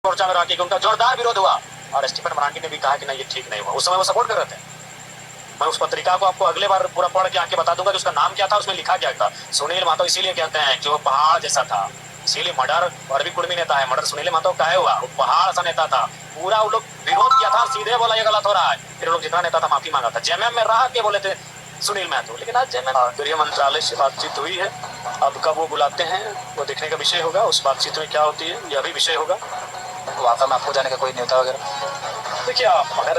मोर्चा में रह के उनका जोरदार विरोध हुआ और स्टीफन मरांडी ने भी कहा कि नहीं ये ठीक नहीं हुआ। उस समय वो सपोर्ट कर रहे थे। मैं उस पत्रिका को आपको अगले बार पूरा पढ़ के आके बता दूंगा कि उसका नाम क्या था, उसमें लिखा क्या था। सुनील महतो इसीलिए कहते हैं कि वो पहाड़ जैसा था, इसीलिए मर्डर और भी कुर्मी नेता है, मर्डर सुनील महतो का हुआ, वो पहाड़ सा नेता था। पूरा वो लोग विरोध किया था, सीधे बोला ये गलत हो रहा है। फिर लोग जितना नेता था माफी मांगा था। जेएमएम में रह के बोले थे सुनील महतो, लेकिन आज जेएमएम गृह मंत्रालय से बातचीत हुई है। अब कब वो बुलाते हैं वो देखने का विषय होगा। उस बातचीत में क्या होती है यह भी विषय होगा। वार्ता में आपको जाने का कोई नेता वगैरह? देखिए, अगर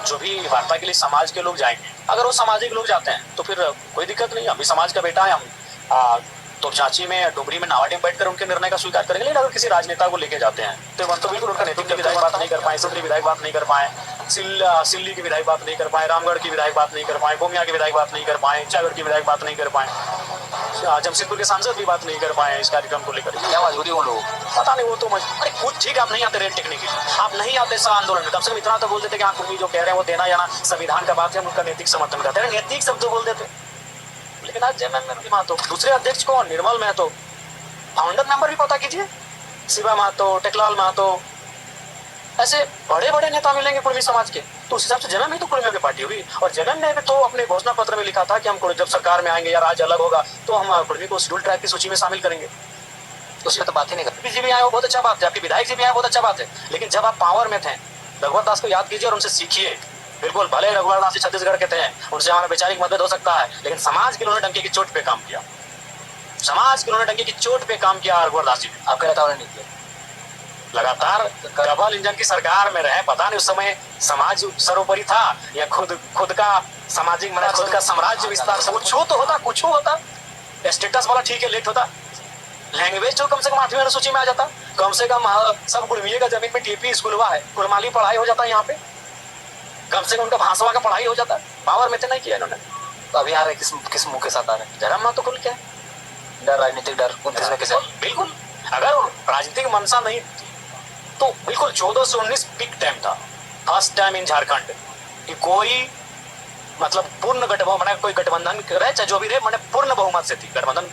जो भी वार्ता के लिए समाज के लोग जाएंगे, अगर वो सामाजिक लोग जाते हैं तो फिर कोई दिक्कत नहीं। हम भी समाज का बेटा है। हम तो चाची में डुमरी में नावाडी में बैठकर उनके निर्णय का स्वीकार करेंगे। लेकिन अगर किसी राजनेता को लेके जाते हैं तो बिल्कुल उनका नेतृत्व के विधायक बात नहीं कर पाए, सुंदरी विधायक बात नहीं कर पाए, सिल्ली के विधायक बात नहीं कर पाए, रामगढ़ की विधायक बात नहीं कर पाए, गोमिया के विधायक बात नहीं कर पाए, चागढ़ की विधायक बात नहीं कर पाए, जमशेदपुर के सांसद भी बात नहीं कर पाए इस कार्यक्रम को लेकर। क्या मजबूरी उन लोगों? पता नहीं, वो तो अरे खुद ठीक है, आप नहीं आते रेट टेकने के लिए, आप नहीं आते सह आंदोलन में, कम से कम इतना तो बोल देते कि हाँ कुर्मी जो कह रहे हैं वो देना जाना संविधान का बात है, हम उनका नैतिक समर्थन करते हैं, नैतिक शब्द तो बोल देते। लेकिन आज जेएमएम महतो, दूसरे अध्यक्ष कौन, निर्मल महतो, फाउंडर मेंबर भी पता कीजिए, शिवा महतो, टेकलाल महतो, ऐसे बड़े बड़े नेता मिलेंगे कुर्मी समाज के। तो उस हिसाब से जेएमएम ही तो कुर्मियों की पार्टी हुई। और जेएमएम ने तो अपने घोषणा पत्र में लिखा था कि हम जब सरकार में आएंगे या राज्य अलग होगा तो हम कुर्मी को शेड्यूल ट्राइब की सूची में शामिल करेंगे। उसमें तो बात ही नहीं करते। जी भी आए वो बहुत अच्छा बात है, आपके विधायक जी भी आए बहुत अच्छा बात है, लेकिन जब आप पावर में थे रघुवर दास को याद कीजिए और उनसे सीखिए। बिल्कुल, भले रघुवर दास छत्तीसगढ़ के थे, उनसे हमारा वैचारिक मतभेद हो सकता है, लेकिन समाज के उन्होंने डंके की चोट पे काम किया, समाज के उन्होंने डंके की चोट पे काम किया रघुवर दास जी ने। आपके नेताओं ने नहीं किया। लगातार डबल इंजन की सरकार में रहे, पता नहीं उस समय समाज सर्वोपरि था या खुद का सामाजिक मतलब खुद का साम्राज्य विस्तार से कुछ तो होता, कुछ होता। स्टेटस वाला ठीक है, लेट होता, लैंग्वेज जो कम से कम 8वीं अनुसूची में आ जाता, कम से कम सब कुर्मिये का जमीन में टीपी स्कूल हुआ है, कुरमाली पढ़ाई हो जाता यहाँ पे, कम से कम उनका भाषवा का पढ़ाई हो जाता। पावर में तो नहीं किया इन्होंने। तो अभी आ रहे किस मुंह के साथ आ रहे हैं? जरा तो खुल क्या डर, राजनीतिक डर 29 में कैसे? बिल्कुल, अगर राजनीतिक मंशा नहीं तो बिल्कुल 14 से 19 पीक टाइम था, फर्स्ट टाइम इन झारखंड कि कोई मतलब पूर्ण गठबंधन, कोई गठबंधन रहे चाहे जो भी रहे, मैंने पूर्ण बहुमत से थी गठबंधन